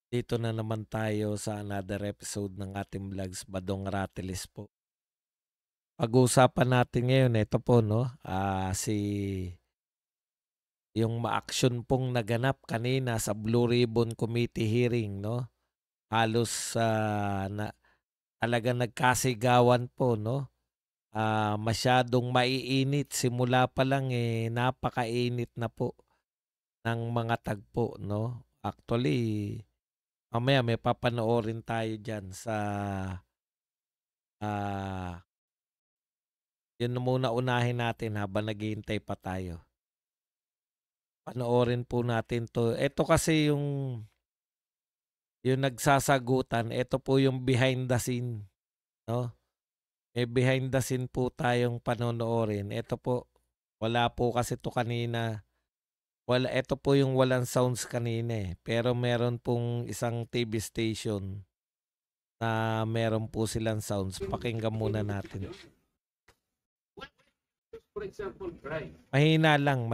Dito na naman tayo sa another episode ng ating vlogs, Badong Ratelis po. Pag-uusapan natin ngayon, ito po, no, yung ma-action pong naganap kanina sa Blue Ribbon Committee hearing, no? Halos talagang nagkasigawan po, no? Masyadong maiinit. Simula pa lang napakainit na po ng mga tagpo, no? Actually, mamaya may papanoorin tayo dyan sa ah yun na muna unahin natin habang naghihintay pa tayo. Panoorin po natin 'to. Ito kasi yung nagsasagutan, ito po yung behind the scene, 'no? May behind the scene po tayong panonoorin. Ito po, wala po kasi 'to kanina. Ito po yung walang sounds kanina, pero meron pong isang TV station na meron po silang sounds. Pakinggan muna natin. For example, drive. Mahina lang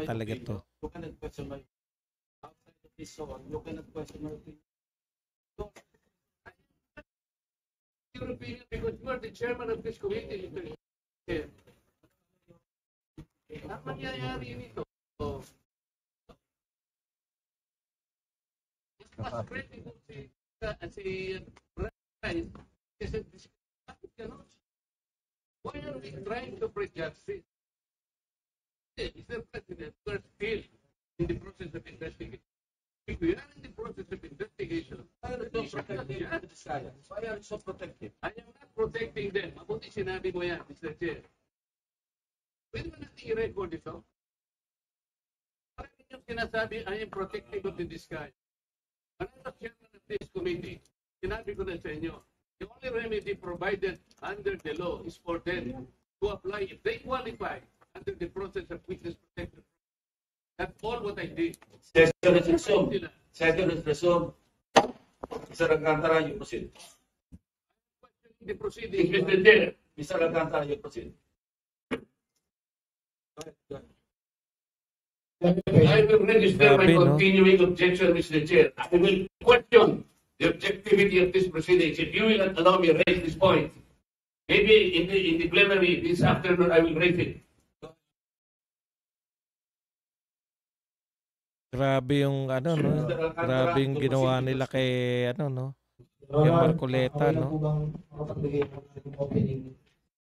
talaga 'to. You cannot question my outside of this zone. You cannot question my opinion. So, your opinion because you are the chairman of this committee. Ang mangyayari nito, mas critical si Brian kasi bakit gano'n? Why are we trying to prejudge this? Mr. President, we're still in the process of investigation. If we are in the process of investigation, why are you so protective? Why are you so protective? I am not protecting them. Mabuti sinabi mo yan, Mr. Chair. Pwede mo natin i-record ito? Parang yung sinasabi, I am protective of the disguise. When I was chairman of this committee, sinabi ko na sa inyo, the only remedy provided under the law is for them to apply if they qualify under the process of witness protection. That's all what I did. Second is resumed. Second is resumed. Mr. Alcantara, you proceed. The proceeding, Mr. Chair. Mr. Alcantara, you proceed. I will register my Grabe, no? continuing objection, Mr. Chair. I will question the objectivity of this proceedings. If you will allow me to raise this point, maybe in the plenary this afternoon, I will raise it. Grabe yung ano, no? Grabe yung ginawa nila kay ano, no? Kay Marcoleta, no?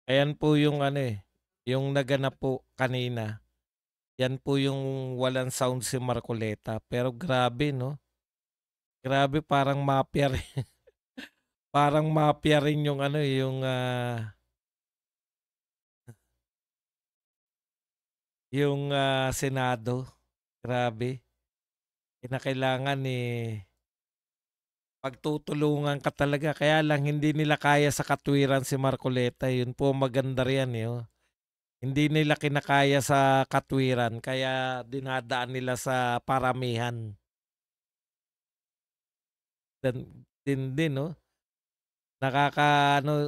Ayan po yung ano yung naganap po kanina. Yan po yung walang sound si Marcoleta. Pero grabe, no? Grabe, parang mafia rin. Parang mafia rin yung ano, yung Senado. Grabe. Kinakailangan pagtutulungan ka talaga. Kaya lang hindi nila kaya sa katwiran si Marcoleta. Yun po maganda riyan, oh. Hindi nila kinakaya sa katwiran. Kaya dinadaan nila sa paramihan. Din, no?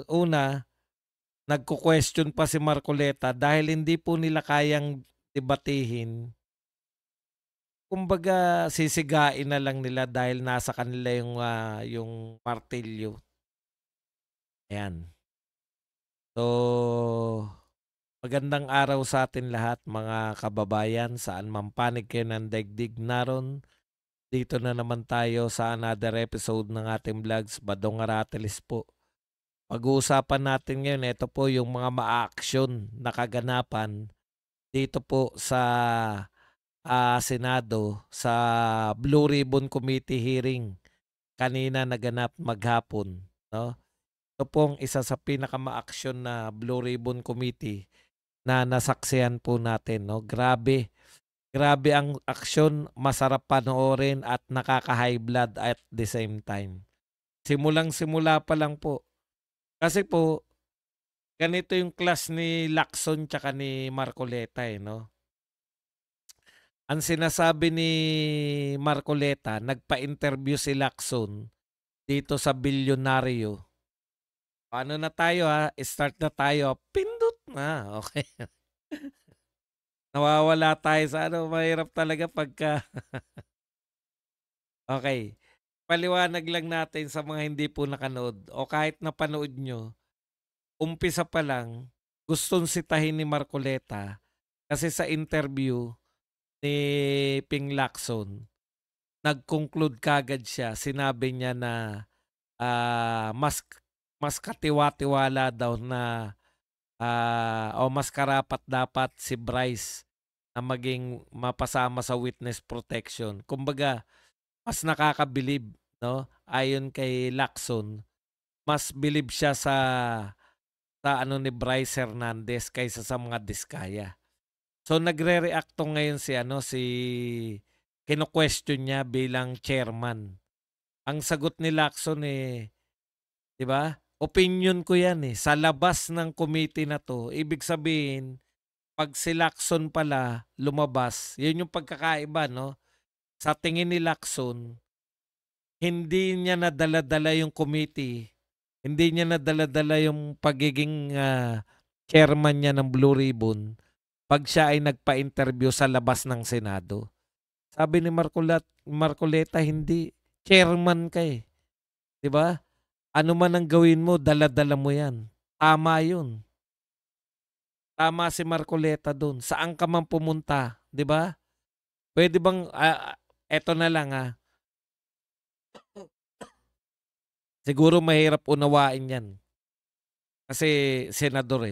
Una, nagko-question pa si Marcoleta dahil hindi po nila kayang debatihin. Kumbaga sisigain na lang nila dahil nasa kanila yung martilyo. Ayan. So, magandang araw sa atin lahat mga kababayan, saan man panig kayo ng daigdig naron. Dito na naman tayo sa another episode ng ating vlogs, Badong Ratelis po. Pag-uusapan natin ngayon, ito po yung mga ma-action na kaganapan dito po sa Senado sa Blue Ribbon Committee hearing kanina naganap maghapon, no? Ito pong isa sa pinaka-ma-action na Blue Ribbon Committee na nasaksihan po natin, no? Grabe. Grabe ang aksyon, masarap panoorin at nakaka-high blood at the same time. Simulang-simula pa lang po. Kasi po, ganito yung class ni Lacson tsaka ni Marcoleta, no? Ang sinasabi ni Marcoleta, nagpa-interview si Lacson dito sa bilyonaryo. Paano na tayo Start na tayo. Pindot na. Okay. Nawawala tayo sa mahirap talaga pagka... Okay. paliwanag lang natin sa mga hindi po nakanood o kahit napanood nyo, umpisa pa lang, gustong sitahin ni Marcoleta kasi sa interview ni Ping Lacson, nag-conclude kagad siya. Sinabi niya na mas katiwa-tiwala daw na o mas karapat dapat si Bryce na maging mapasama sa witness protection. Kumbaga, mas nakakabilib, no? Ayon kay Lacson, mas bilib siya sa ano ni Bryce Hernandez kaysa sa mga diskaya. So nagre-react to ngayon si kino-question niya bilang chairman. Ang sagot ni Lacson 'di ba? Opinion ko 'yan sa labas ng committee na 'to. Ibig sabihin, pag si Lacson pala lumabas, 'yun yung pagkakaiba, no? Sa tingin ni Lacson, hindi niya nadala-dala yung committee. Hindi niya nadala-dala yung pagiging chairman niya ng Blue Ribbon pag siya ay nagpa-interview sa labas ng Senado. Sabi ni Marcoleta, hindi. Chairman ka 'di ba? Ano man ang gawin mo, dala-dala mo yan. Tama yun. Tama si Marcoleta dun. Saan ka man pumunta, 'di ba? Pwede bang, eto na lang siguro mahirap unawain yan. Kasi senador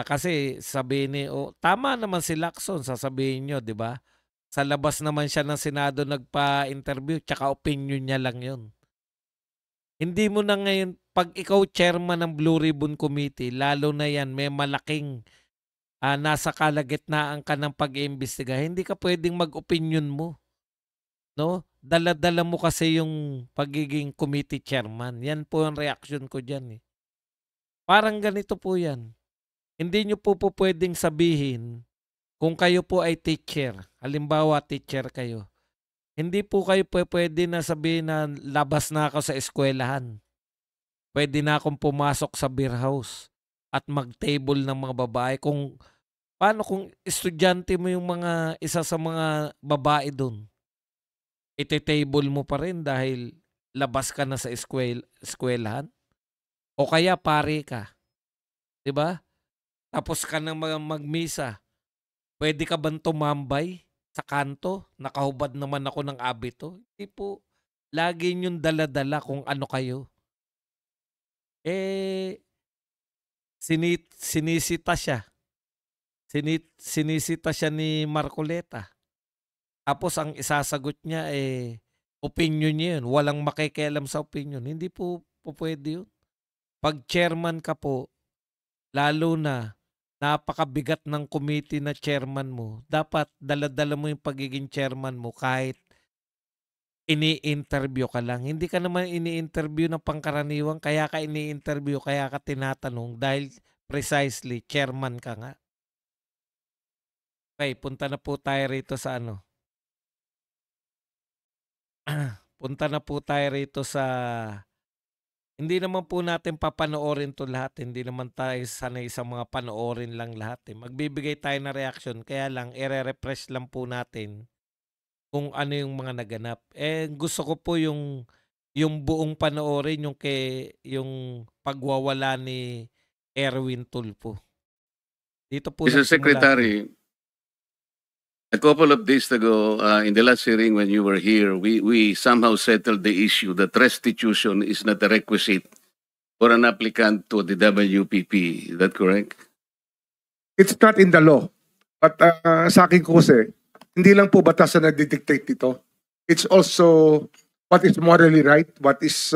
kasi sabihin tama naman si Lacson, sasabihin nyo, 'di ba? Sa labas naman siya ng Senado nagpa-interview, tsaka opinion niya lang yun. Hindi mo na ngayon, pag ikaw chairman ng Blue Ribbon Committee, lalo na yan, may malaking nasa kalagitnaan ka ng pag-iimbestiga, hindi ka pwedeng mag-opinion mo. No? Dala-dala mo kasi yung pagiging committee chairman. Yan po ang reaction ko dyan. Parang ganito po yan. Hindi nyo po pwedeng sabihin kung kayo po ay teacher. Halimbawa, teacher kayo. Hindi po kayo pwede na sabihin na labas na ako sa eskwelahan. Pwede na akong pumasok sa beer house at mag-table ng mga babae. Paano kung estudyante mo yung isa sa mga babae doon? Ite-table mo pa rin dahil labas ka na sa eskwelahan? O kaya pare ka? 'Di ba? Tapos ka nang magmisa. Pwede ka bang tumambay sa kanto? Nakahubad naman ako ng abito. Hindi po. Lagi niyong dala-dala kung ano kayo. Sinisita siya. Sinisita siya ni Marcoleta. Tapos ang isasagot niya opinion niya yun. Walang makikialam sa opinion. Hindi po pwede yun. Pag chairman ka po, lalo na napakabigat ng committee na chairman mo, dapat dala-dala mo yung pagiging chairman mo kahit ini-interview ka lang. Hindi ka naman ini-interview ng pangkaraniwan, kaya ka ini-interview, kaya ka tinatanong dahil precisely chairman ka nga. Okay, punta na po tayo rito sa punta na po tayo rito sa hindi naman po natin papanoorin to lahat. Hindi naman tayo sanay sa mga panoorin lang lahat. Magbibigay tayo ng reaction. Kaya lang, i-refresh lang po natin kung ano yung mga naganap. Gusto ko po yung buong panoorin, yung pagwawala ni Erwin Tulfo. Dito po Mr. nagsimula. Secretary, a couple of days ago, in the last hearing when you were here, we somehow settled the issue that restitution is not a requisite for an applicant to the WPP. Is that correct? It's not in the law. But sa akin ko kasi, hindi lang po batas na nagdidictate dito. It's also what is morally right, what is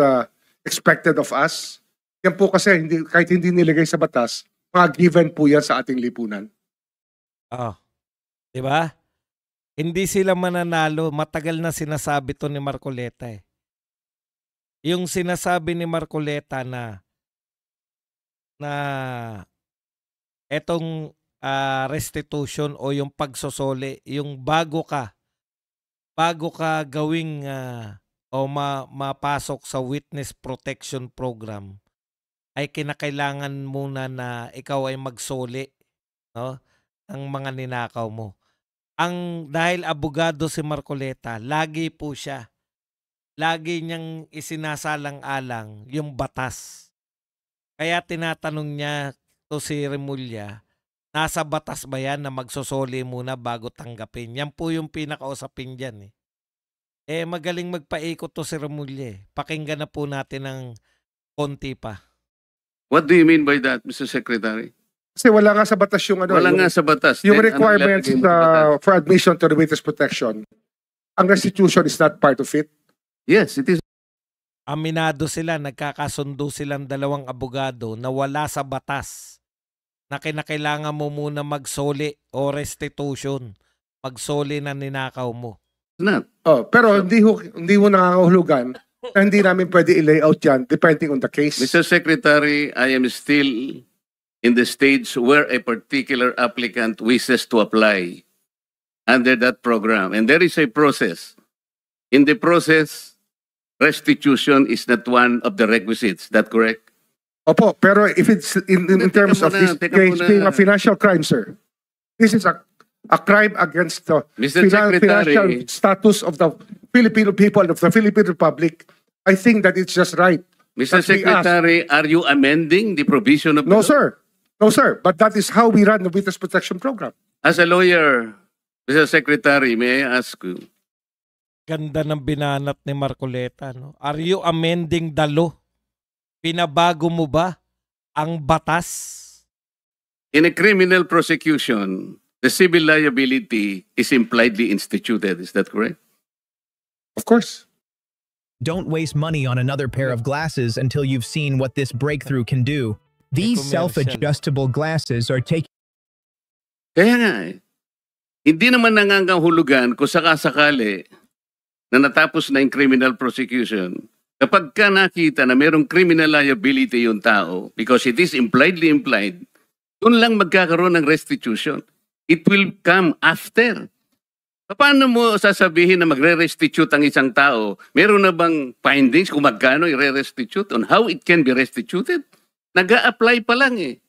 expected of us. Yan po kasi, kahit hindi nilagay sa batas, mga given po yan sa ating lipunan. Di ba? Hindi sila mananalo. Matagal na sinasabi to ni Marcoleta Yung sinasabi ni Marcoleta na etong restitution o yung pagsosole, yung bago ka gawing o mapasok sa witness protection program, ay kinakailangan muna na ikaw ay magsoli, no, ng mga ninakaw mo. Dahil abogado si Marcoleta, lagi po siya lagi niyang isinasalang-alang yung batas. Kaya tinatanong niya to si Remulla, nasa batas ba yan na magsosoli muna bago tanggapin? Yan po yung pinakausapin dyan eh. Magaling magpaikot to si Remulla eh. Pakinggan na po natin ng konti pa. What do you mean by that, Mr. Secretary? Kasi wala nga sa batas yung ano. Wala yung, nga sa batas. yung Then, requirements anong lalagay mo sa batas? for admission to the witness protection. Ang restitution is not part of it. Yes, it is. Aminado sila, nagkakasundo silang dalawang abogado na wala sa batas na kinakailangan mo muna magsoli o restitution. Magsoli na ninakaw mo. Not. Oh, pero hindi mo nangangahulugan na hindi namin pwede i-layout yan depending on the case. Mr. Secretary, I am still in the stage where a particular applicant wishes to apply under that program. And there is a process. In the process, restitution is not one of the requisites. That correct? Opo, pero if it's in terms of this Teka case muna. being a financial crime, sir, this is a crime against the Mr. Secretary. financial status of the Filipino people, of the Philippine Republic. I think that it's just right. Mr. that we ask. Secretary, are you amending the provision of No, the law? sir. No, sir. But that is how we run the witness protection program. As a lawyer, Mr. Secretary, may I ask you, Ganda ng binanat ni Marcoleta. No? Are you amending the law? Pinabago mo ba ang batas? in a criminal prosecution, the civil liability is impliedly instituted. Is that correct? Of course. Don't waste money on another pair of glasses until you've seen what this breakthrough can do. These self-adjustable glasses are taking Kaya nga hindi naman nangangahulugan kung sakasakali na natapos na yung criminal prosecution. Kapag ka nakita na mayroong criminal liability yung tao, because it is impliedly implied, doon lang magkakaroon ng restitution. It will come after. Paano mo sasabihin na magre-restitute ang isang tao? Meron na bang findings kung magkano i-restitute on how it can be restituted? Nag-a-apply pa lang eh.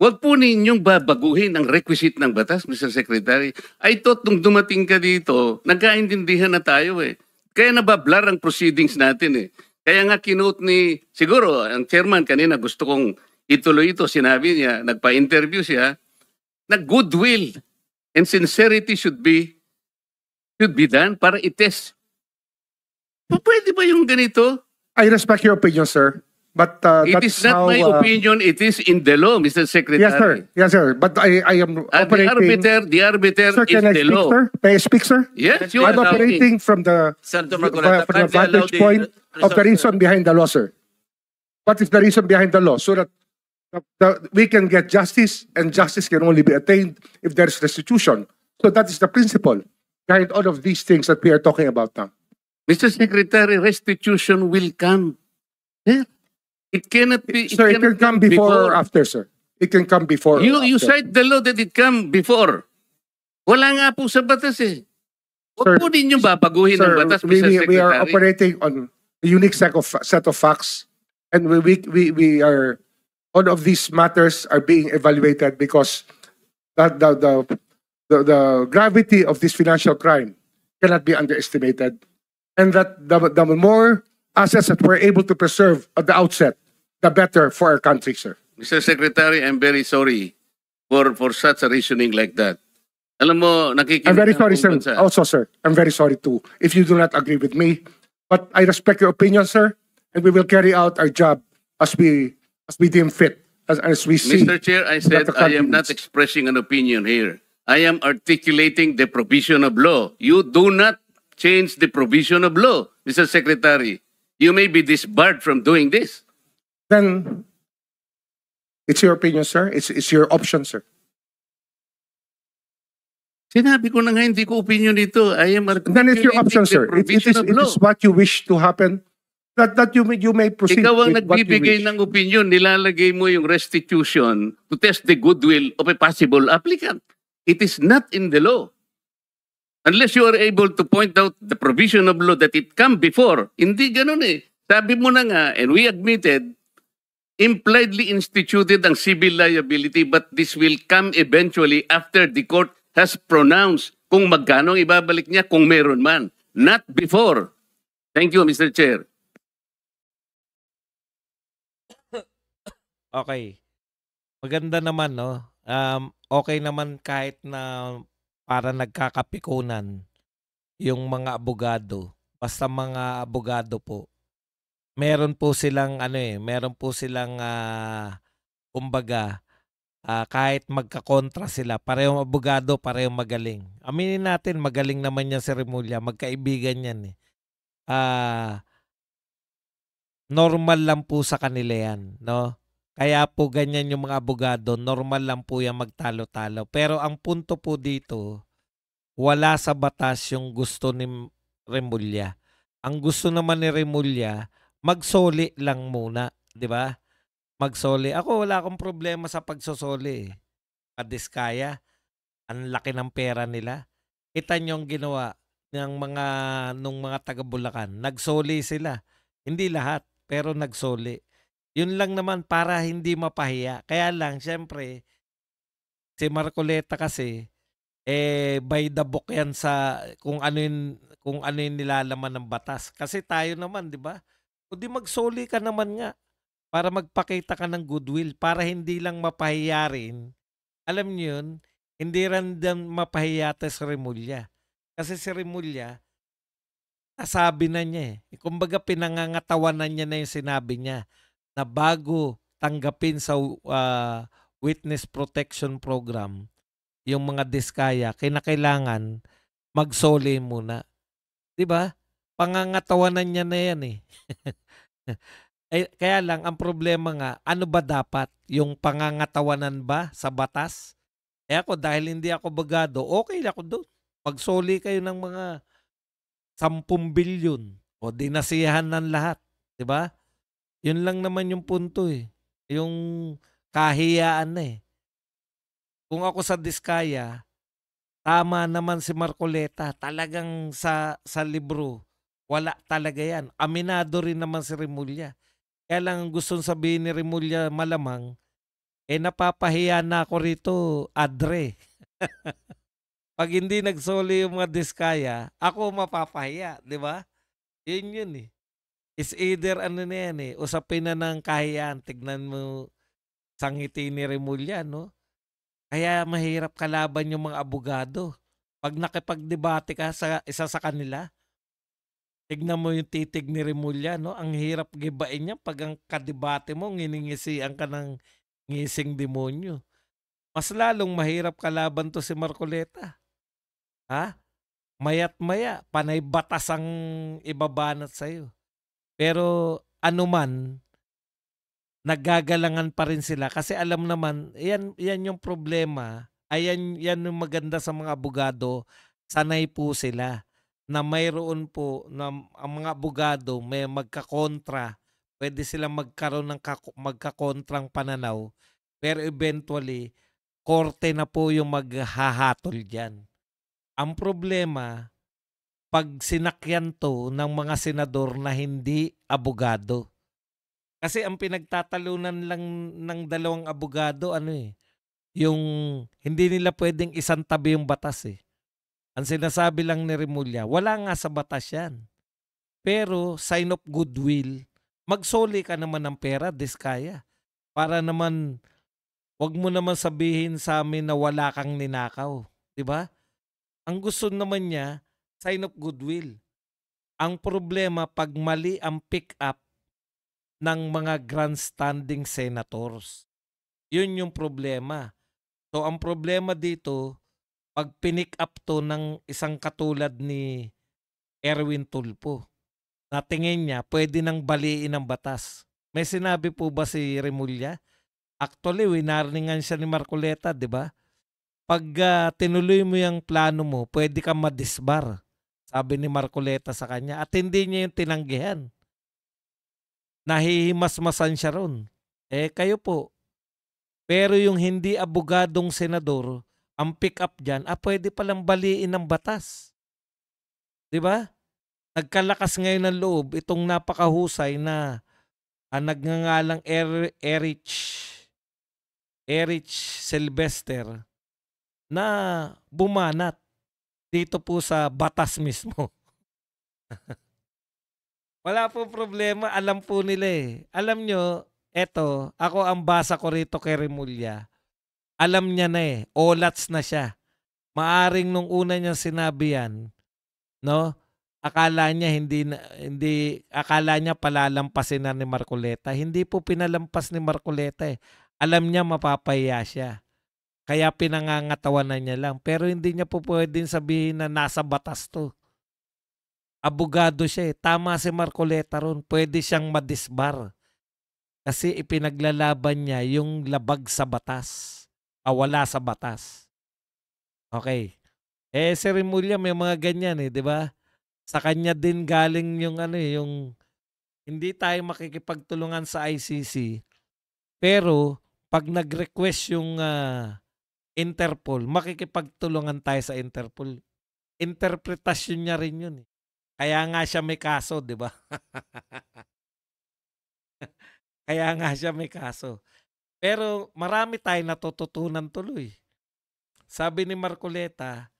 Huwag po ninyong babaguhin ang requisite ng batas, Mr. Secretary. I thought nung dumating ka dito, nagkaintindihan na tayo eh. Kaya nabablar ang proceedings natin eh. Kaya nga kinote ni, siguro, ang chairman kanina gusto kong ituloy ito. Sinabi niya, nagpa-interview siya, na goodwill and sincerity should be done para i-test. Pwede ba yung ganito? I respect your opinion, sir. But It that's is not how, my opinion, it is in the law, Mr. Secretary. Yes, sir. Yes, sir. But I am At operating. the arbiter Sir, is can I the speak, law. sir? May I speak, sir? Yes, you I'm are talking. operating from the Senator Marcoleta, from the kindly allow vantage the point of the result, reason behind the law, sir. What is the reason behind the law? So that we can get justice, and justice can only be attained if there is restitution. So that is the principle behind all of these things that we are talking about now. Mr. Secretary, restitution will come. Yeah. It cannot be. Sir, it can come before or after, sir. It can come before. or You after. cite the law that it come before. Wala nga po sa batas eh. Sir, Huwag po ninyo babaguhin ang Sir, batas, Mr. Secretary. we are operating on a unique set of facts, and we are, all of these matters are being evaluated because the gravity of this financial crime cannot be underestimated, and that the more assets that we're able to preserve at the outset, the better for our country, sir. Mr. Secretary, I'm very sorry for such a reasoning like that. Alam mo, nakikinig I'm very ang sorry, buong sir. bansa. Also, sir, I'm very sorry too if you do not agree with me. But I respect your opinion, sir, and we will carry out our job as we deem fit, as we see. Mr. Chair, I said the I am not country needs. expressing an opinion here. I am articulating the provision of law. You do not change the provision of law, Mr. Secretary. You may be disbarred from doing this. Then it's your opinion, sir. It's your option, sir. Sinabi ko na nga, hindi ko opinion dito. I am Then it's your option, articulating sir. the provision of It law. is what you wish to happen. That you may proceed Ikaw ang with what you nagbibigay wish. ng opinion, nilalagay mo yung restitution to test the goodwill of a possible applicant. It is not in the law. Unless you are able to point out the provision of law that it come before. Hindi ganun eh. Sabi mo na nga, and we admitted, impliedly instituted ang civil liability, but this will come eventually after the court has pronounced kung magkano ang ibabalik niya kung meron man. Not before. Thank you, Mr. Chair. Okay. Maganda naman, no? Okay naman kahit na para nagkakapikunan yung mga abogado. Basta mga abogado po. Meron po silang meron po silang kumbaga, kahit magkakontra sila, parehong abogado, parehong magaling. Aminin natin, magaling naman yan si Remulla, magkaibigan yan eh. Normal lang po sa kanila yan, no? Kaya po ganyan yung mga abogado, normal lang po yan magtalo-talo. Pero ang punto po dito, wala sa batas yung gusto ni Remulla. Ang gusto naman ni Remulla, magsoli lang muna, di ba? Magsoli. Ako wala akong problema sa pagsosoli. Kadiskaya, ang laki ng pera nila. Kita niyo ang ginawa ng nung mga taga Bulacan. Nagsoli sila. Hindi lahat, pero nagsoli. Yun lang naman para hindi mapahiya. Kaya lang, syempre, si Marcoleta kasi, by the book yan sa kung ano yung nilalaman ng batas. Kasi tayo naman, di ba? O di magsoli ka naman nga para magpakita ka ng goodwill, para hindi lang mapahiya rin. Alam niyo yun, hindi rin din mapahiya si Remulla. Kasi si Remulla, nasabi na niya eh. Kumbaga pinangangatawanan niya na yung sinabi niya na bago tanggapin sa Witness Protection Program yung mga diskaya, kinakailangan magsoli muna. 'Di ba? Pangangatawanan niya na yan eh. Kaya lang ang problema nga, ano ba dapat? Yung pangangatawanan ba sa batas? Ako dahil hindi ako abogado, okay ako doon. Magsoli kayo ng mga 10 bilyon o dinasiyahan ng lahat, 'di ba? Yun lang naman yung punto eh. Yung kahiyaan na eh. Kung ako sa diskaya, tama naman si Marcoleta. Talagang sa libro, wala talaga yan. Aminado rin naman si Remulla. Kaya lang gustong sabihin ni Remulla malamang, napapahiya na ako rito, adre. Pag hindi nagsoli yung mga diskaya, ako mapapahiya, di ba? Yun eh. Is either ano na yan eh, usapin na ng kahiyaan, tignan mo sa ngiti ni Remulla, no? Kaya mahirap kalaban yung mga abogado. Pag nakipagdebate ka sa isa sa kanila, tignan mo yung titig ni Remulla, no? Ang hirap gibain niya pag ang kadebate mo, nginingisian ka ng ngising demonyo. Mas lalong mahirap kalaban to si Marcoleta. Ha? Mayat maya, panay batas ang ibabanat sa'yo. Pero anuman, naggagalangan pa rin sila kasi alam naman, yan yung problema. Yan yung maganda sa mga abogado, sanay po sila na mayroon po na ang mga abogado may magkakontra, pwede silang magkaroon ng magkakontrang pananaw, pero eventually, korte na po yung maghahatol dyan. Ang problema, pag sinakyan to ng mga senador na hindi abogado. Kasi ang pinagtatalunan lang ng dalawang abogado, yung hindi nila pwedeng isang tabi yung batas eh. Ang sinasabi lang ni Remulla, wala nga sa batas yan. Pero sign of goodwill, magsoli ka naman ng pera, diskaya. Para naman, wag mo naman sabihin sa amin na wala kang ninakaw. Diba? Ang gusto naman niya, sign of goodwill. Ang problema, pag mali ang pick up ng mga grandstanding senators. Yun yung problema. So ang problema dito, pag pinick up to ng isang katulad ni Erwin Tulfo, na tingin niya pwede nang baliin ang batas. May sinabi po ba si Remulla? Actually, winarningan siya ni Marcoleta, di ba? Pag tinuloy mo yung plano mo, pwede kang madisbar. Sabi ni Marcoleta sa kanya. At hindi niya yung tinanggihan. Nahihimasmasan siya ron. Kayo po. Pero yung hindi abogadong senador, ang pick up dyan, pwede palang baliin ng batas. Di ba? Nagkalakas ngayon ng loob itong napakahusay na nagngangalang Erich Sylvester na bumanat dito po sa batas mismo. Wala po problema, alam po nila eh. Alam nyo, eto, ako ang basa ko rito kay Remulla. Alam niya na eh, olats na siya. Maaring nung una niya sinabi yan, no? Akala niya akala niya palalampasin na ni Marcoleta. Hindi po pinalampas ni Marcoleta eh. Alam niya mapapahiya siya. Kaya pinangangatawanan niya lang. Pero hindi niya po pwedeng sabihin na nasa batas to. Abogado siya eh. Tama si Marcoleta ron. Pwede siyang madisbar. Kasi ipinaglalaban niya yung labag sa batas. Wala sa batas. Okay. Si Remulla may mga ganyan eh, di ba? Sa kanya din galing yung yung hindi tayo makikipagtulungan sa ICC. Pero pag nag-request yung Interpol, makikipagtulungan tayo sa Interpol. Interpretasyon niya rin yun eh. Kaya nga siya may kaso, di ba? Kaya nga siya may kaso. Pero marami tayong natututunan tuloy. Sabi ni Marcoleta,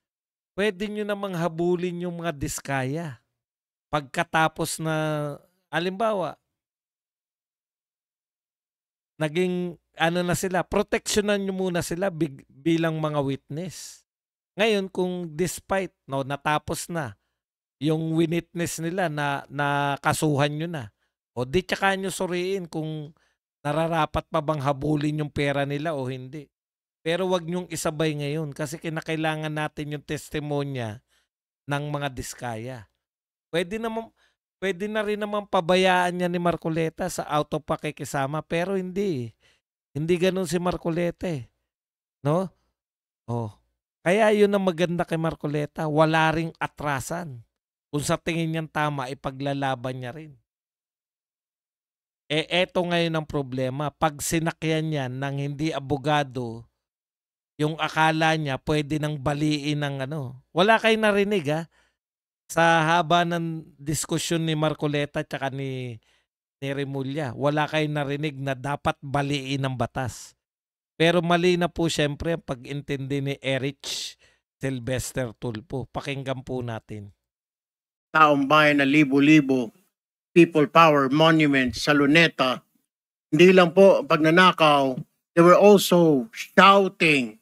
pwede nyo namang habulin yung mga diskaya. Pagkatapos na, halimbawa, naging na sila, proteksyonan nyo muna sila bilang mga witness. Ngayon, kung despite, natapos na, yung witness nila na kasuhan nyo na, o di tsaka nyo suriin kung nararapat pa bang habulin yung pera nila o hindi. Pero wag nyong isabay ngayon kasi kinakailangan natin yung testimonya ng mga diskaya. Pwede na rin naman pabayaan niya ni Marcoleta sa auto pakikisama pero hindi. Hindi ganun si Marcoleta eh. No? Kaya yun ang maganda kay Marcoleta. Wala ring atrasan. Kung sa tingin niyang tama, ipaglalaban niya rin. Eto ngayon ang problema. Pag sinakyan niya ng hindi abogado, yung akala niya pwede nang baliin ng Wala kayo narinig sa haba ng diskusyon ni Marcoleta at ni Remulla. Wala kayo narinig na dapat baliin ng batas. Pero mali na po siyempre ang pag-intindi ni Erich Sylvester Tulfo. Pakinggan po natin. Taong bayan na libo-libo, people power monument sa Luneta, hindi lang po pagnanakaw, they were also shouting,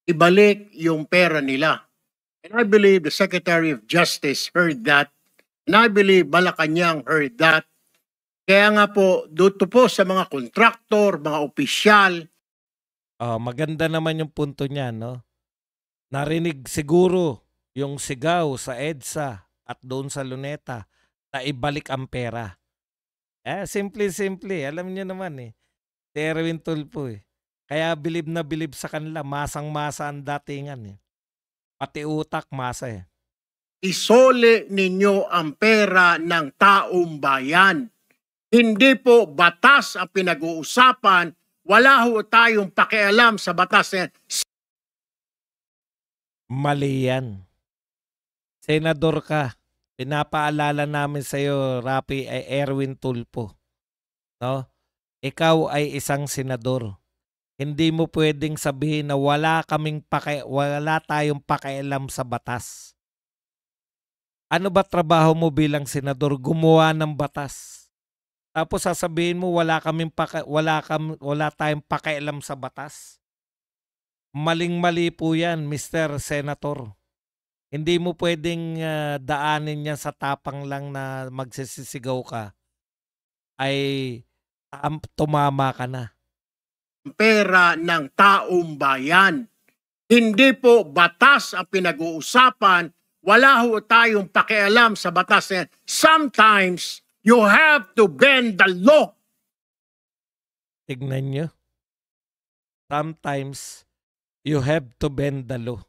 ibalik yung pera nila. And I believe the Secretary of Justice heard that. And I believe Malacanang heard that. Kaya nga po, dito po sa mga kontraktor, mga opisyal. Maganda naman yung punto niya, no? Narinig siguro yung sigaw sa EDSA at doon sa Luneta na ibalik ang pera. Simple. Alam niyo naman eh. Si Erwin Tulfo eh. Kaya bilib na bilib sa kanila. Masang-masa ang datingan eh. Pati utak, masa eh. Isole ninyo ang pera ng taong bayan. Hindi po batas ang pinag-uusapan. Wala ho tayong pakialam sa batas na yan. Mali yan. Senador ka. Pinapaalala namin sa iyo, Rapi, ay Erwin Tulfo. No? Ikaw ay isang senador. Hindi mo pwedeng sabihin na wala tayong pakialam sa batas. Ano ba trabaho mo bilang senador? Gumawa ng batas. Tapos sasabihin mo wala tayong pakialam sa batas. Maling-mali po yan, Mr. Senator. Hindi mo pwedeng daanin niya sa tapang lang na magsisisigaw ka ay tumama ka na. Pera ng taong bayan. Hindi po batas ang pinag-uusapan. Wala ho tayong pakialam sa batas na yan. Sometimes, you have to bend the law. Tignan nyo. Sometimes, you have to bend the law.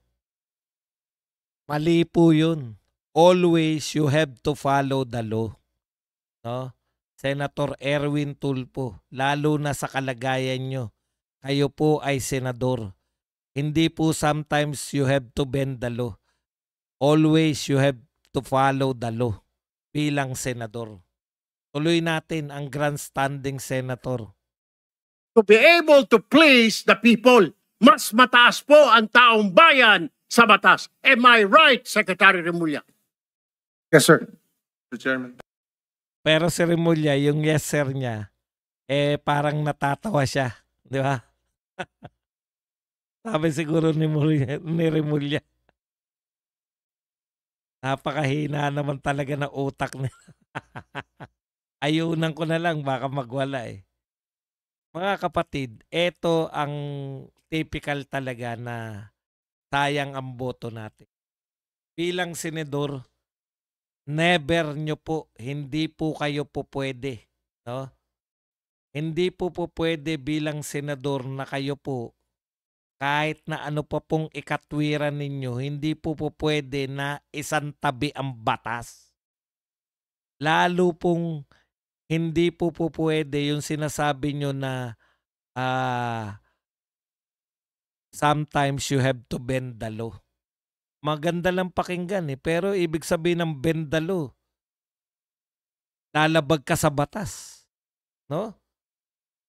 Mali po yun. Always, you have to follow the law. No? Senator Erwin Tulfo, lalo na sa kalagayan nyo. Kayo po ay senador. Hindi po sometimes you have to bend the law. Always you have to follow the law bilang senador. Tuloy natin ang grandstanding senator. To be able to please the people, mas mataas po ang taong bayan sa batas. Am I right, Secretary Remulla? Yes, sir. Mr. Chairman. Pero si Remulla, yung yes sir niya, parang natatawa siya. Di ba? Sabi siguro ni Remulla, napakahina naman talaga ng utak niya. Ayunan ko na lang, baka magwala eh. Mga kapatid, ito ang typical talaga na sayang ang boto natin. Bilang senador, never nyo po, hindi po kayo po pwede. No? Hindi po pwede bilang senador na kayo po, kahit na ano pa pong ikatwiran ninyo, hindi po pwede na isantabi ang batas. Lalo pong hindi po pwede yung sinasabi nyo na sometimes you have to bend the law. Maganda lang pakinggan pero ibig sabihin ng bend the law, lalabag ka sa batas. No?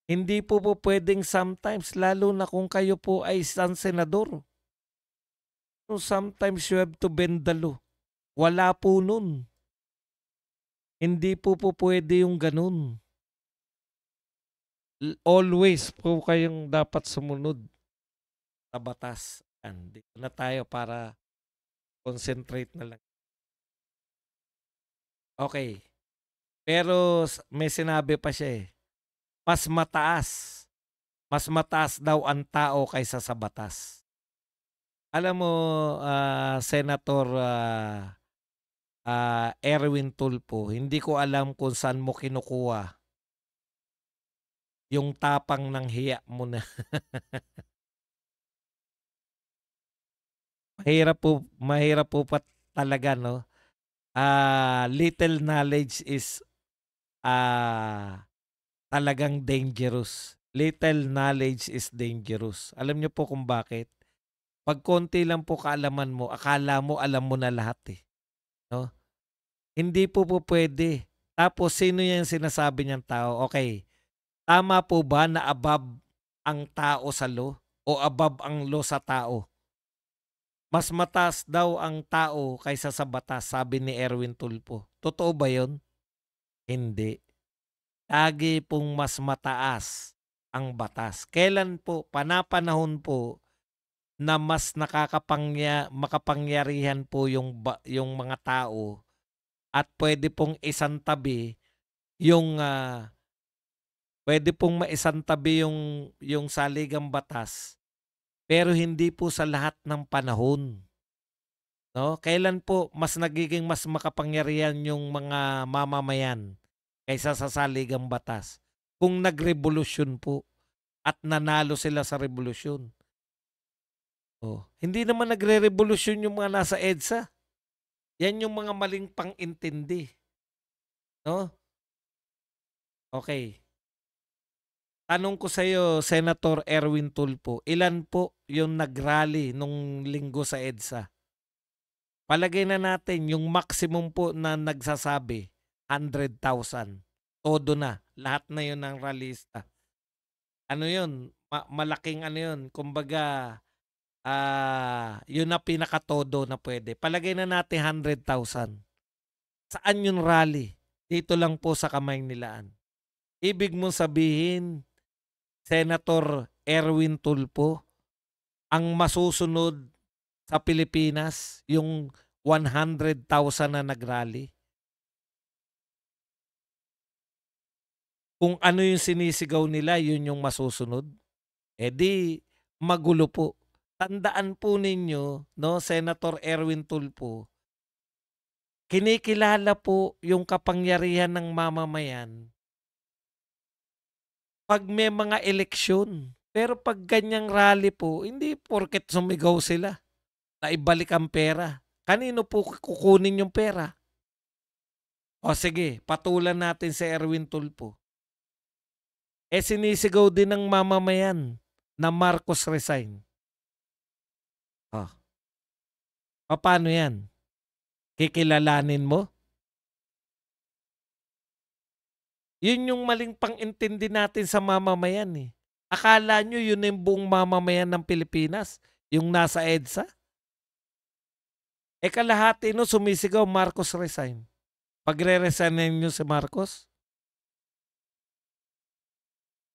Hindi po pwedeng sometimes, lalo na kung kayo po ay isang senador. So sometimes you have to bend the law. Wala po nun. Hindi po pwede yung ganun. Always po kayong dapat sumunod sa batas. Dito na tayo para concentrate na lang. Okay. Pero may sinabi pa siya mas mataas daw ang tao kaysa sa batas. Alam mo, Senator Erwin Tulfo, hindi ko alam kung saan mo kinukuha yung tapang ng hiya mo na. mahirap po pa talaga, no? Little knowledge is talagang dangerous. Little knowledge is dangerous. Alam niyo po kung bakit? Pag konti lang po kaalaman mo, akala mo alam mo na lahat no? Hindi po pwede. Tapos sino yung sinasabi niyang tao? Okay, tama po ba na above ang tao sa law o above ang law sa tao? Mas mataas daw ang tao kaysa sa batas, sabi ni Erwin Tulfo. Totoo ba yun? Hindi. Lagi pong mas mataas ang batas. Kailan po, panapanahon po na mas makapangyarihan po yung mga tao at pwede pong isantabi yung yung saligang batas, pero hindi po sa lahat ng panahon. No? Kailan po mas nagiging mas makapangyarihan yung mga mamamayan kaysa sa saligang batas? Kung nagrevolusyon po at nanalo sila sa revolusyon. Hindi naman nagre-revolusyon yung mga nasa EDSA. Yan yung mga maling pang-intindi. No? Okay. Tanong ko sa iyo, Senator Erwin Tulfo, ilan po yung nag-rally nung linggo sa EDSA? Palagay na natin yung maximum po na nagsasabi, 100,000. Todo na. Lahat na yun ng rallyista. Ano yun? Malaking ano yun. Kumbaga, yun na pinakatodo na pwede. Palagay na natin 100,000. Saan yung rally? Dito lang po sa Kamaynilaan. Ibig mong sabihin, Senator Erwin Tulfo, ang masusunod sa Pilipinas, yung 100,000 na nagrally. Kung ano yung sinisigaw nila, yun yung masusunod. Di magulo po. Tandaan po ninyo, no, Senator Erwin Tulfo, kinikilala po yung kapangyarihan ng mamamayan pag may mga eleksyon. Pero pag ganyang rally po, hindi porket sumigaw sila na ibalik ang pera. Kanino po kukunin yung pera? O sige, patulan natin si Erwin Tulfo. Sinisigaw din ng mamamayan na Marcos resign. Paano yan? Kikilalanin mo? Yun yung maling pang-intindi natin sa mamamayan Akala nyo yun yung buong mamamayan ng Pilipinas? Yung nasa EDSA? Kalahati no sumisigaw Marcos resign. Pagre-resignin niyo si Marcos?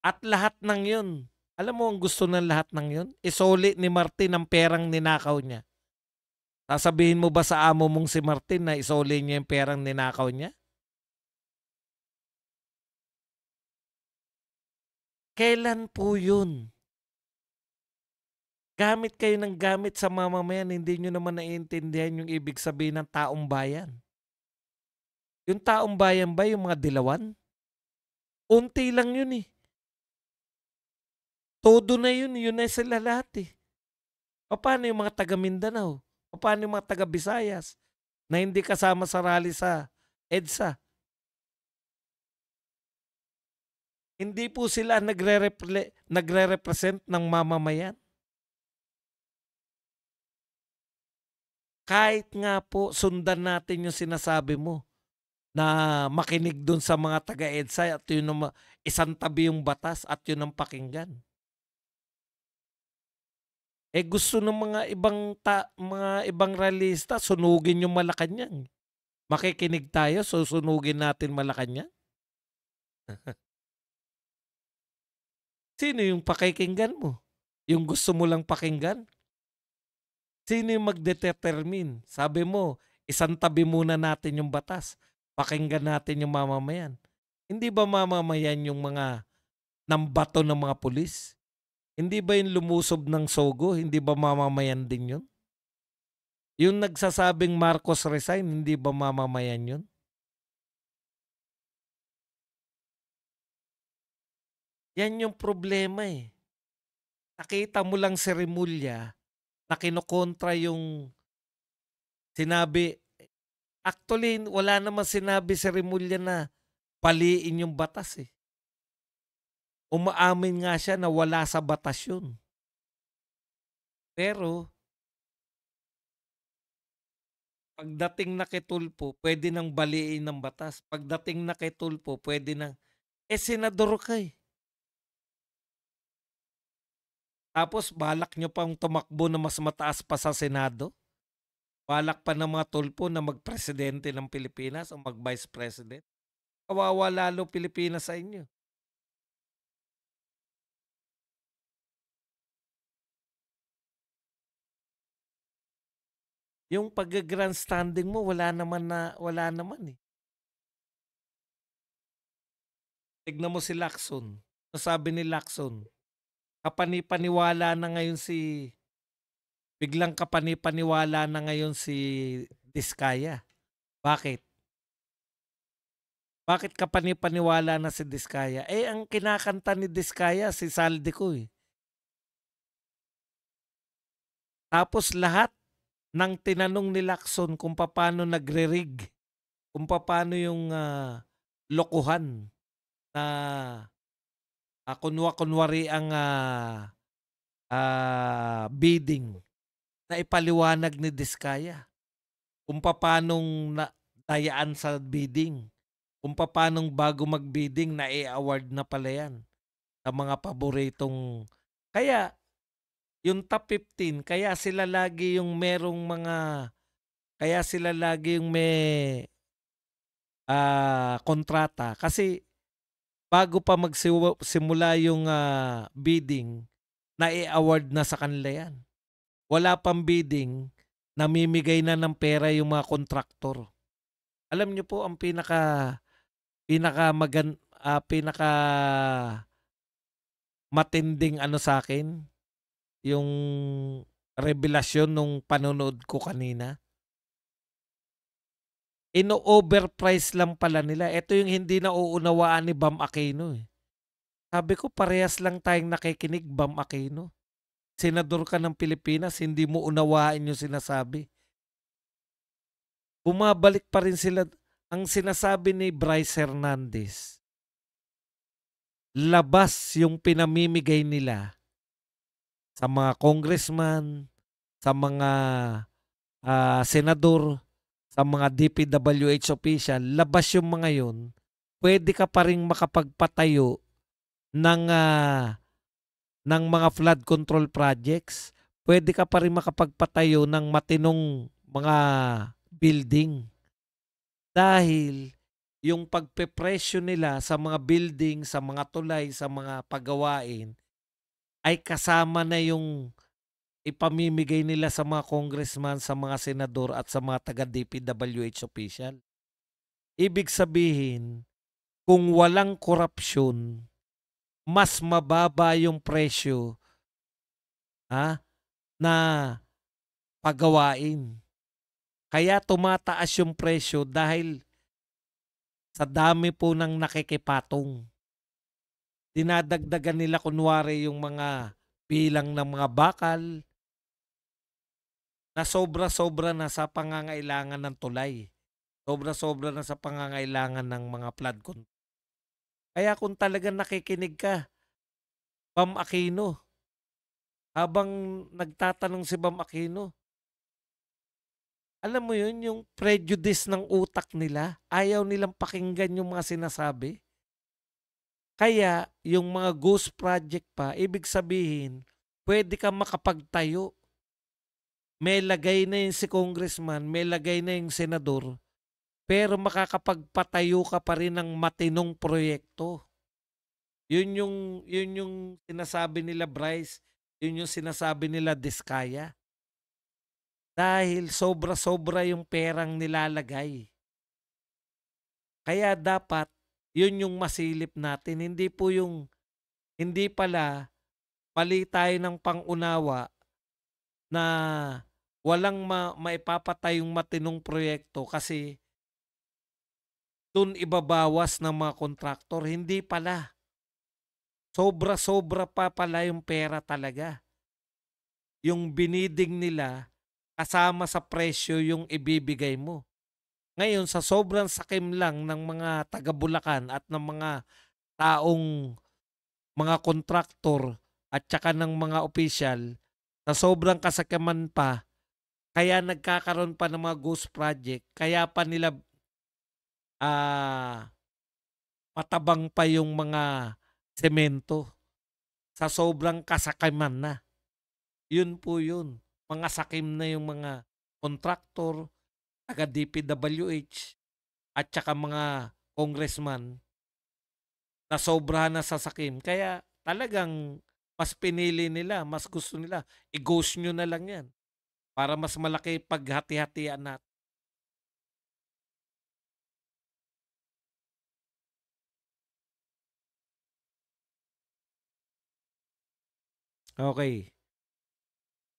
At lahat ng yun, alam mo ang gusto ng lahat ng yun? Isoli ni Martin ang perang ninakaw niya. Sasabihin mo ba sa amo mong si Martin na isoli niya yung perang ninakaw niya? Kailan po yun? Gamit kayo ng gamit sa mamamayan, hindi nyo naman naiintindihan yung ibig sabihin ng taong bayan. Yung taong bayan ba yung mga dilawan? Unti lang yun eh. Todo na yun, yun na sila lahat eh. Paano yung mga taga Mindanao? Paano yung mga taga Visayas na hindi kasama sa rally sa EDSA? Hindi po sila nagre-represent ng mamamayan. Kahit nga po sundan natin yung sinasabi mo na makinig dun sa mga taga-EDSA at yun ang isang tabi yung batas at yun ang pakinggan. Gusto ng mga ibang rallyista sunugin yung Malacanang. Makikinig tayo, susunugin natin Malacanang. Sino yung pakikinggan mo? Yung gusto mo lang pakinggan? Sino yung magdetermine? Sabi mo, isang tabi muna natin yung batas. Pakinggan natin yung mamamayan. Hindi ba mamamayan yung mga nambato ng mga pulis? Hindi ba yung lumusob ng Sogo? Hindi ba mamamayan din yun? Yung nagsasabing Marcos resign, hindi ba mamamayan yun? Yan yung problema eh. Nakita mo lang si Remulla na kinokontra yung sinabi. Actually, wala naman sinabi si Remulla na paliin yung batas eh. Umaamin nga siya na wala sa batas yun. Pero, pagdating na kay Tulfo, pwede nang baliin ng batas. Pagdating na kay Tulfo, pwede nang, senador ka eh. Tapos, balak nyo pang tumakbo na mas mataas pa sa Senado? Balak pa ng mga Tulfo na magpresidente ng Pilipinas o mag-vice president? Kawawa lalo Pilipinas sa inyo. Yung pag-grandstanding mo, wala naman eh. Tignan mo si Lacson. Sabi ni Lacson, biglang kapanipaniwala na ngayon si Diskaya. Bakit? Bakit kapanipaniwala na si Diskaya? Ang kinakanta ni Diskaya, si Saldico eh. Tapos lahat ng tinanong ni Lacson kung paano nagre-rig, kung paano yung lokohan na kunwari ang bidding na ipaliwanag ni Diskaya. Kung paanong dayaan sa bidding. Kung paanong bago mag-bidding na i-award na pala yan sa mga paboritong. Kaya yung top 15, kaya sila lagi yung may kontrata. Kasi bago pa magsimula yung bidding, na-i-award na sa kanila yan. Wala pang bidding, namimigay na ng pera yung mga kontraktor. Alam niyo po ang pinaka matinding sa akin, yung revelasyon nung panonood ko kanina. Ino-overprice lang pala nila. Ito yung hindi nauunawaan ni Bam Aquino eh. Sabi ko, parehas lang tayong nakikinig, Bam Aquino. Senador ka ng Pilipinas, hindi mo unawain yung sinasabi. Bumabalik pa rin sila. Ang sinasabi ni Bryce Hernandez, labas yung pinamimigay nila sa mga congressman, sa mga senador, sa mga DPWH official, labas yung mga yun, pwede ka pa rin makapagpatayo ng mga flood control projects, pwede ka pa rin makapagpatayo ng matinong mga building. Dahil yung pagpepresyo nila sa mga building, sa mga tulay, sa mga pagawain ay kasama na yung ipamimigay nila sa mga congressman, sa mga senador at sa mga taga-DPWH official. Ibig sabihin, kung walang korupsyon, mas mababa yung presyo na pagawain. Kaya tumataas yung presyo dahil sa dami po ng nakikipatong. Dinadagdagan nila kunwari yung mga bilang ng mga bakal na sobra-sobra na sa pangangailangan ng tulay. Sobra-sobra na sa pangangailangan ng mga flood control. Kaya kung talagang nakikinig ka, Bam Aquino, habang nagtatanong si Bam Aquino, alam mo yun, yung prejudice ng utak nila, ayaw nilang pakinggan yung mga sinasabi. Kaya yung mga ghost project pa, ibig sabihin, pwede ka makapagtayo. May lagay na yung si congressman, may lagay na yung senador, pero makakapagpatayo ka pa rin ng matinong proyekto. Yun yung sinasabi nila Bryce, yun yung sinasabi nila Diskaya. Dahil sobra-sobra yung perang nilalagay. Kaya dapat, yun yung masilip natin. Hindi pala, pali tayo ng pangunawa na walang maipapatayong matinong proyekto kasi dun ibabawas ng mga kontraktor. Hindi pala. Sobra-sobra pa pala yung pera talaga. Yung biniding nila, kasama sa presyo yung ibibigay mo. Ngayon, sa sobrang sakim lang ng mga taga-Bulacan at ng mga taong mga kontraktor at saka ng mga opisyal, sa sobrang kasakiman pa, kaya nagkakaroon pa ng mga ghost project, kaya pa nila matabang pa yung mga semento sa sobrang kasakiman na. Yun po yun. Mga sakim na yung mga kontraktor, taga DPWH, at saka mga congressman na sobrahan na sa sakim. Kaya talagang mas pinili nila, mas gusto nila, i-ghost nyo na lang yan para mas malaki paghati-hatian natin. Okay.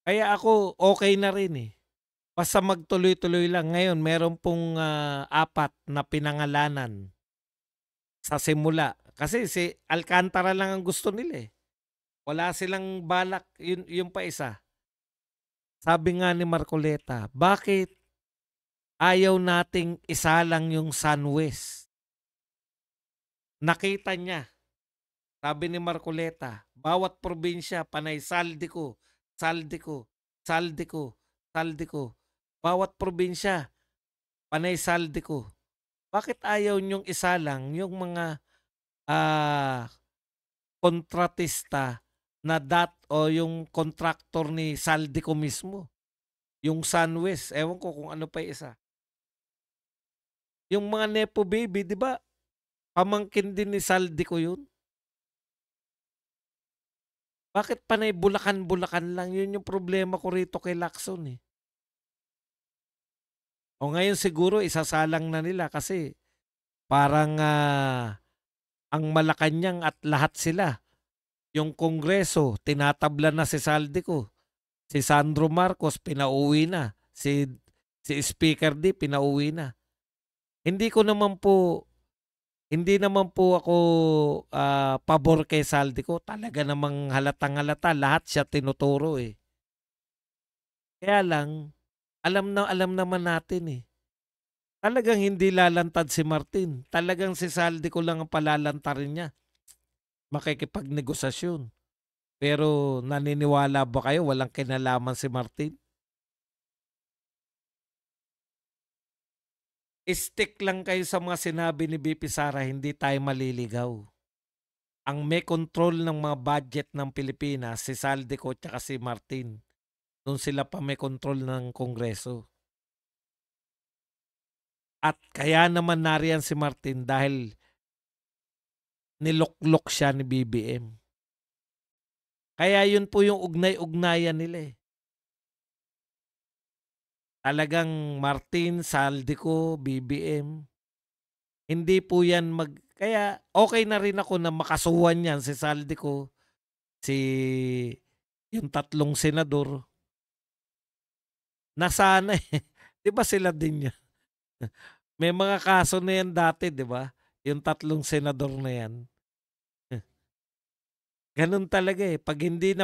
Kaya ako okay na rin eh. Basta magtuloy-tuloy lang. Ngayon, meron pong 4 na pinangalanan sa simula. Kasi si Alcantara lang ang gusto nila eh. Wala silang balak, yun pa isa. Sabi nga ni Marcoleta, bakit ayaw nating isalang yung SunWest? Nakita niya, sabi ni Marcoleta, bawat probinsya, panay saldi ko, saldi ko, saldi ko, saldi ko. Bawat probinsya, panay saldi ko. Bakit ayaw niyong isalang yung mga kontratista na o yung contractor ni Saldico mismo? Yung SunWest, ewan ko kung ano pa yung isa. Yung mga Nepo Baby, di ba? Pamangkin din ni Saldico yun. Bakit panay Bulacan-Bulacan lang? Yun yung problema ko rito kay Lacson eh. O ngayon siguro isasalang na nila kasi parang ang Malacanang at lahat sila. Yung Kongreso, tinatabla na si Saldico. Si Sandro Marcos, pinauwi na. Si Speaker D, pinauwi na. Hindi naman po ako pabor kay Saldico. Talaga namang halatang halata. Lahat siya tinuturo eh. Kaya lang, alam naman natin eh. Talagang hindi lalantad si Martin. Talagang si Saldico lang ang palalantarin niya. Makikipagnegosasyon. Pero naniniwala ba kayo walang kinalaman si Martin? Stick lang kayo sa mga sinabi ni BP Sara, hindi tayo maliligaw. Ang may control ng mga budget ng Pilipinas, si Saldico at si Martin. Doon sila pa may control ng Kongreso. At kaya naman nariyan si Martin dahil niluklok siya ni BBM. Kaya yun po yung ugnay-ugnayan nila eh. Talagang Martin, Saldico, BBM. Hindi po yan kaya okay na rin ako na makasuhan yan si Saldico, yung 3 senador. Nasana eh. Di ba sila din yan? May mga kaso na yan dati, di ba? Yung 3 senador na yan. Ganun talaga eh. Pag hindi